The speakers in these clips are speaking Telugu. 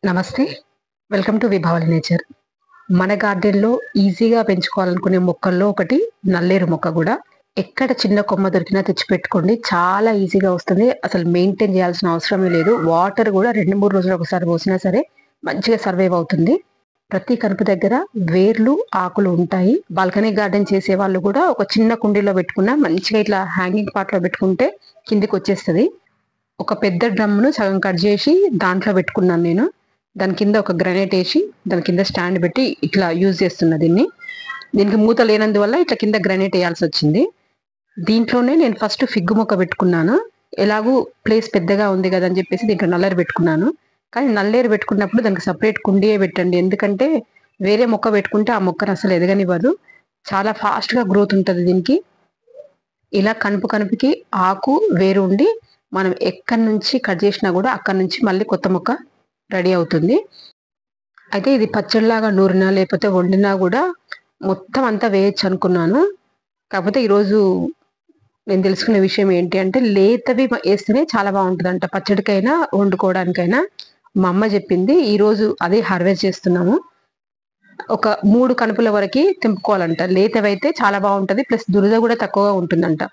నమస్తే. Welcome to Vibhavari nature. మన గార్డెన్‌లో ఈజీగా పెంచుకోవాలనుకునే మొక్కల్లో ఒకటి నల్లేరు మొక్క గూడా. ఎక్కడ చిన్న కొమ్మ దొరికినా తెచ్చిపెట్టుకోండి. చాలా ఈజీగా వస్తుంది. అసలు మెయింటైన్ చేయాల్సిన అవసరమే లేదు. వాటర్ గూడా 2, 3 రోజులకు ఒకసారి పోసినా సరే మంచిగా సర్వైవ్ అవుతుంది. ప్రతి కలుపు దగ్గర వేర్లు, ఆకులు ఉంటాయి. బాల్కనీ గార్డెన్ చేసేవాళ్ళు గూడా ఒక చిన్న కుండీలో పెట్టుకున్నా మంచిగా ఇట్లా హ్యాంగింగ్ పాట్‌లో పెట్టుకుంటే కిందకొచ్చేస్తది. ఒక పెద్ద డ్రమ్‌ను సగం కట్ జేసి దాంట్లో పెట్టుకున్నాను నేను. దాని కింద ఒక గ్రానైట్ ఏసి, దాని కింద స్టాండ్ పెట్టి ఇట్లా యూజ్ చేస్తున్నా దీన్ని. దీనికి మూత లేనందువల్ల ఇట్లా కింద గ్రానైట్ ఏయాల్సొచ్చింది. దీంట్లోనే నేను ఫస్ట్ ఫిగ్ మొక్క పెట్టుకున్నాను. ఎలాగూ ప్లేస్ పెద్దగా ఉంది గదా అని చెప్పేసి దీంట్లో నల్లేరు పెట్టుకున్నాను. కానీ నల్లేరు పెట్టుకున్నప్పుడు దానికి సెపరేట్ కుండీయే పెట్టండి. ఎందుకంటే వేరే మొక్క పెట్టుకుంటే ఆ మొక్కను అసలు ఎదగనివ్వదు. చాలా ఫాస్ట్‌గా గ్రోత్ ఉంటది దీనికి. ఇలా కనుపు కనుపుకి ఆకు, వేరు ఉండి మనం ఎక్కడి నుంచి కట్ చేసినా గూడా అక్కడి నుంచి మళ్ళీ కొత్త మొక్క రెడీ అవుతుంది. అయితే ఇది పచ్చడిలాగా నూరినా లేకపోతే వండినా గూడా మొత్తం అంతా వేయొచ్చనుకున్నాను. కాకపోతే ఈరోజు నేను తెలుసుకున్న విషయం ఏంటి అంటే లేతవి ఏస్తేనే చాలా బావుంటదంట. పచ్చడికైనా, వండుకోవడానికైనా. మా అమ్మ జెప్పింది. ఈరోజు అదే హార్వెస్ట్ చేస్తున్నాము. ఒక 3 కనుపుల వరకి తెంపుకోవాలంట. లేతవైతే చాలా బావుంటది. ప్లస్ దురద గూడా తక్కువగా ఉంటుందంట.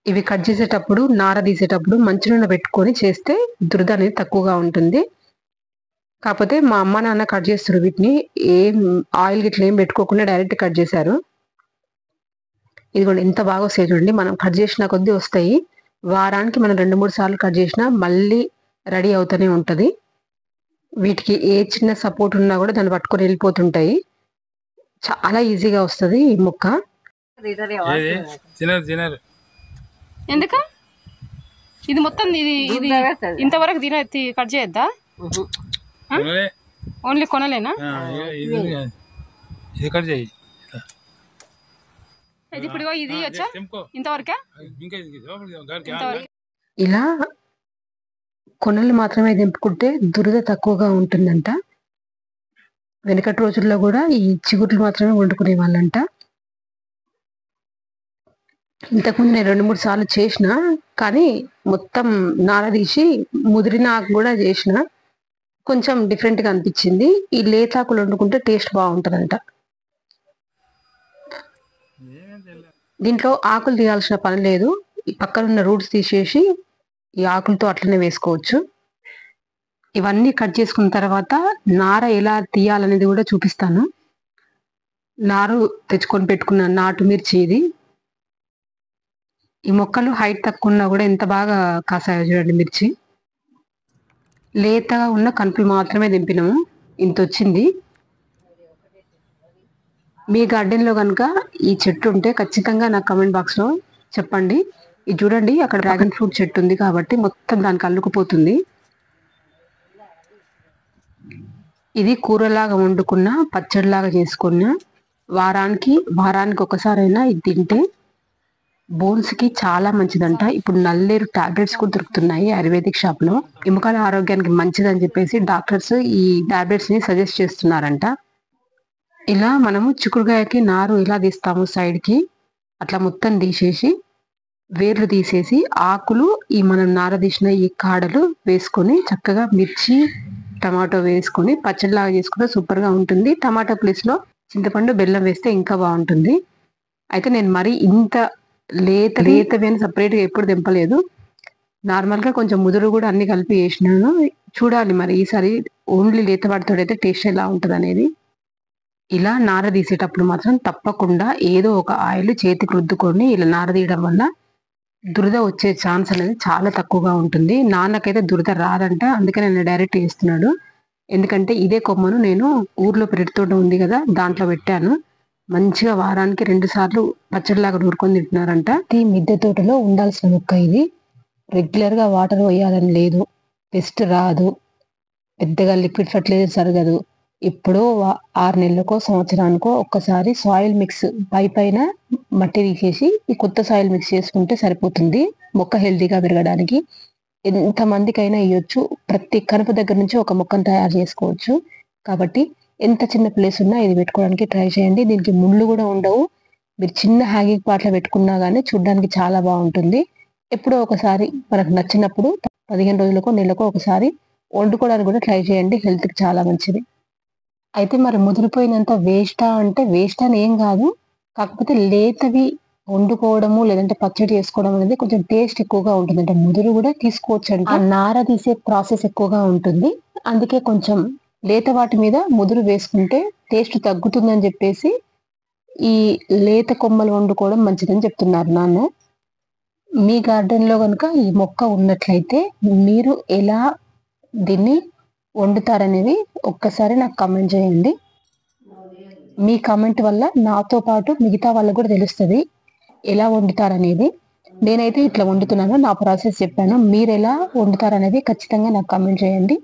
ఇవి కట్ చేసేటప్పుడు, నార తీసేటప్పుడు మంచి నూనె పెట్టుకొని చేస్తే దురద అనేది తక్కువగా ఉంటుంది. కాపోతే మా అమ్మ, నాన్న కట్ చేస్తుర్రు వీటిని. ఏం ఆయిల్ గిట్ల ఏం పెట్టుకోకుండా డైరెక్ట్ కట్ చేశారు. ఇదిగోండి ఎంత బాగా వస్తాయి చూడండి. మనం కట్ చేసిన కొద్దీ వస్తాయి. వారానికి మనం 2, 3 సార్లు కట్ చేసినా మళ్ళీ రెడీ అవుతూనే ఉంటది. వీటికి ఏ చిన్న సపోర్ట్ ఉన్నా కూడా దాన్ని పట్టుకొని వెళ్ళిపోతుంటాయి. చాలా ఈజీగా వస్తది ఈ మొక్క. ఎందుకు ఇది మొత్తం ఇది ఇంతవరకు కట్ చేయొద్దా? ఓన్లీ కొనలేనా? ఇప్పుడు ఇది వచ్చా ఇంతవరకే. ఇలా కొనలు మాత్రమే తెంపుకుంటే దురద తక్కువగా ఉంటుందంట. వెనకటి రోజుల్లో కూడా ఈ చిగుర్లు మాత్రమే వండుకునే వాళ్ళంట. ఇంతకుముందు నేను 2, 3 సార్లు చేసిన, కానీ మొత్తం నార తీసి ముదిరిన ఆకు కూడా చేసిన. కొంచెం డిఫరెంట్గా అనిపించింది. ఈ లేతాకులు వండుకుంటే టేస్ట్ బాగుంటుందంట. దీంట్లో ఆకులు తీయాల్సిన పని లేదు. ఈ పక్కన ఉన్న రూట్స్ తీసేసి ఈ ఆకులతో అట్లనే వేసుకోవచ్చు. ఇవన్నీ కట్ చేసుకున్న తర్వాత నార ఎలా తీయాలనేది కూడా చూపిస్తాను. నారు తెచ్చుకొని పెట్టుకున్న నాటు మిర్చి ఇది. ఈ మొక్కలు హైట్ తక్కువ ఉన్నా కూడా ఎంత బాగా కాసాయో చూడండి మిర్చి. లేతగా ఉన్న కనుపులు మాత్రమే తెంపినాము. ఇంత వచ్చింది. మీ గార్డెన్లో కనుక ఈ చెట్టు ఉంటే ఖచ్చితంగా నాకు కమెంట్ బాక్స్లో చెప్పండి. ఇది చూడండి, అక్కడ డ్రాగన్ ఫ్రూట్ చెట్టు ఉంది కాబట్టి మొత్తం దానికి అల్లుకుపోతుంది. ఇది కూరలాగా వండుకున్న, పచ్చడిలాగా చేసుకున్న, వారానికి ఒకసారైనా ఇది తింటే బోన్స్ కి చాలా మంచిదంట. ఇప్పుడు నల్లేరు టాబ్లెట్స్ కూడా దొరుకుతున్నాయి ఆయుర్వేదిక్ షాప్ లో. ఎముకల ఆరోగ్యానికి మంచిదని చెప్పేసి డాక్టర్స్ ఈ టాబ్లెట్స్ ని సజెస్ట్ చేస్తున్నారంట. ఇలా మనము చిక్కుడుకాయకి నారు ఎలా తీస్తాము సైడ్ కి, అట్లా మొత్తం తీసేసి వేర్లు తీసేసి ఆకులు ఈ మనం నార తీసిన ఈ కాడలు వేసుకొని చక్కగా మిర్చి, టమాటో వేసుకొని పచ్చడిలాగా చేసుకుంటే సూపర్ గా ఉంటుంది. టమాటో ప్లేస్ లో చింతపండు, బెల్లం వేస్తే ఇంకా బాగుంటుంది. అయితే నేను మరి ఇంత లేతవి అని సపరేట్గా ఎప్పుడు తెంపలేదు. నార్మల్గా కొంచెం ముదురు కూడా అన్ని కలిపి వేసినాను. చూడాలి మరి ఈసారి ఓన్లీ లేత వాటితో అయితే టేస్ట్ ఎలా ఉంటుంది అనేది. ఇలా నార తీసేటప్పుడు మాత్రం తప్పకుండా ఏదో ఒక ఆయిల్ చేతికి రుద్దుకొని ఇలా నార తీయడం వల్ల దురద వచ్చే ఛాన్స్ అనేది చాలా తక్కువగా ఉంటుంది. నాన్నకైతే దురద రాదంట, అందుకని నేను డైరెక్ట్ చేస్తున్నాడు. ఎందుకంటే ఇదే కొమ్మను నేను ఊర్లో పెరటి తోట ఉంది కదా దాంట్లో పెట్టాను. మంచిగా వారానికి 2 సార్లు పచ్చడిలాగా నూరుకొని తింటున్నారంట. ఈ మిద్దె తోటలో ఉండాల్సిన మొక్క ఇది. రెగ్యులర్ గా వాటర్ పోయాలని లేదు, పెస్ట్ రాదు, పెద్దగా లిక్విడ్ ఫర్టిలైజర్ సరగదు. ఎప్పుడో 6 నెలలకో సంవత్సరానికో ఒక్కసారి సాయిల్ మిక్స్ పైన మట్టి తీసేసి ఈ కొత్త సాయిల్ మిక్స్ చేసుకుంటే సరిపోతుంది మొక్క హెల్తీగా పెరగడానికి. ఎంతమందికైనా ఇవ్వచ్చు. ప్రతి కనుపు దగ్గర నుంచి ఒక మొక్కను తయారు చేసుకోవచ్చు. కాబట్టి ఎంత చిన్న ప్లేస్ ఉన్నా ఇది పెట్టుకోవడానికి ట్రై చేయండి. దీనికి ముళ్ళు కూడా ఉండవు. మీరు చిన్న హ్యాంగింగ్ పాట్లో పెట్టుకున్నా కానీ చూడడానికి చాలా బాగుంటుంది. ఎప్పుడో ఒకసారి మనకు నచ్చినప్పుడు 15 రోజులకో నెలకో ఒకసారి వండుకోవడానికి కూడా ట్రై చేయండి, హెల్త్కి చాలా మంచిది. అయితే మరి ముదిరిపోయినంత వేస్టా అంటే వేస్ట్ అని ఏం కాదు, కాకపోతే లేతవి వండుకోవడము లేదంటే పచ్చడి చేసుకోవడం అనేది కొంచెం టేస్ట్ ఎక్కువగా ఉంటుంది. అంటే ముదురు కూడా తీసుకోవచ్చు, అంటే ఆ నార తీసే ప్రాసెస్ ఎక్కువగా ఉంటుంది. అందుకే కొంచెం లేత వాటి మీద ముదురు వేసుకుంటే టేస్ట్ తగ్గుతుందని చెప్పేసి ఈ లేత కొమ్మలు వండుకోవడం మంచిదని చెప్తున్నారు నాన్న. మీ గార్డెన్ లో కనుక ఈ మొక్క ఉన్నట్లయితే మీరు ఎలా దీన్ని వండుతారనేది ఒక్కసారి నాకు కమెంట్ చేయండి. మీ కమెంట్ వల్ల నాతో పాటు మిగతా వాళ్ళకు కూడా తెలుస్తుంది ఎలా వండుతారనేది. నేనైతే ఇట్లా వండుతున్నాను, నా ప్రాసెస్ చెప్పాను. మీరు ఎలా వండుతారనేది ఖచ్చితంగా నాకు కమెంట్ చేయండి.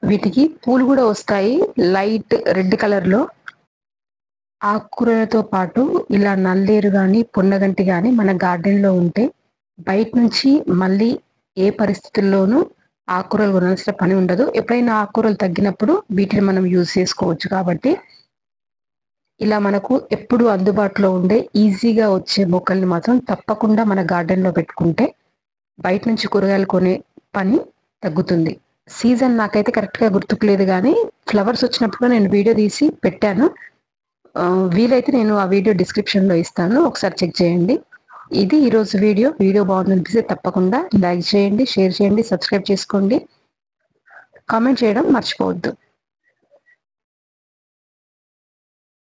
వీటికి పూలు కూడా వస్తాయి లైట్ రెడ్ కలర్ లో. ఆకుకూరలతో పాటు ఇలా నల్లేరు కానీ పొన్నగంటి కానీ మన గార్డెన్ లో ఉంటే బయట నుంచి మళ్ళీ ఏ పరిస్థితుల్లోనూ ఆకుకూరలు కొనాల్సిన పని ఉండదు. ఎప్పుడైనా ఆకుకూరలు తగ్గినప్పుడు వీటిని మనం యూజ్ చేసుకోవచ్చు. కాబట్టి ఇలా మనకు ఎప్పుడు అందుబాటులో ఉండే ఈజీగా వచ్చే మొక్కల్ని మాత్రం తప్పకుండా మన గార్డెన్ లో పెట్టుకుంటే బయట నుంచి కూరగాయలు కొనే పని తగ్గుతుంది. సీజన్ నాకైతే కరెక్ట్ గా గుర్తుకులేదు, కానీ ఫ్లవర్స్ వచ్చినప్పుడు నేను వీడియో తీసి పెట్టాను. వీలైతే నేను ఆ వీడియో డిస్క్రిప్షన్ లో ఇస్తాను, ఒకసారి చెక్ చేయండి. ఇది ఈరోజు వీడియో బాగుందనిపిస్తే తప్పకుండా లైక్ చేయండి, షేర్ చేయండి, సబ్స్క్రైబ్ చేసుకోండి, కామెంట్ చేయడం మర్చిపోవద్దు.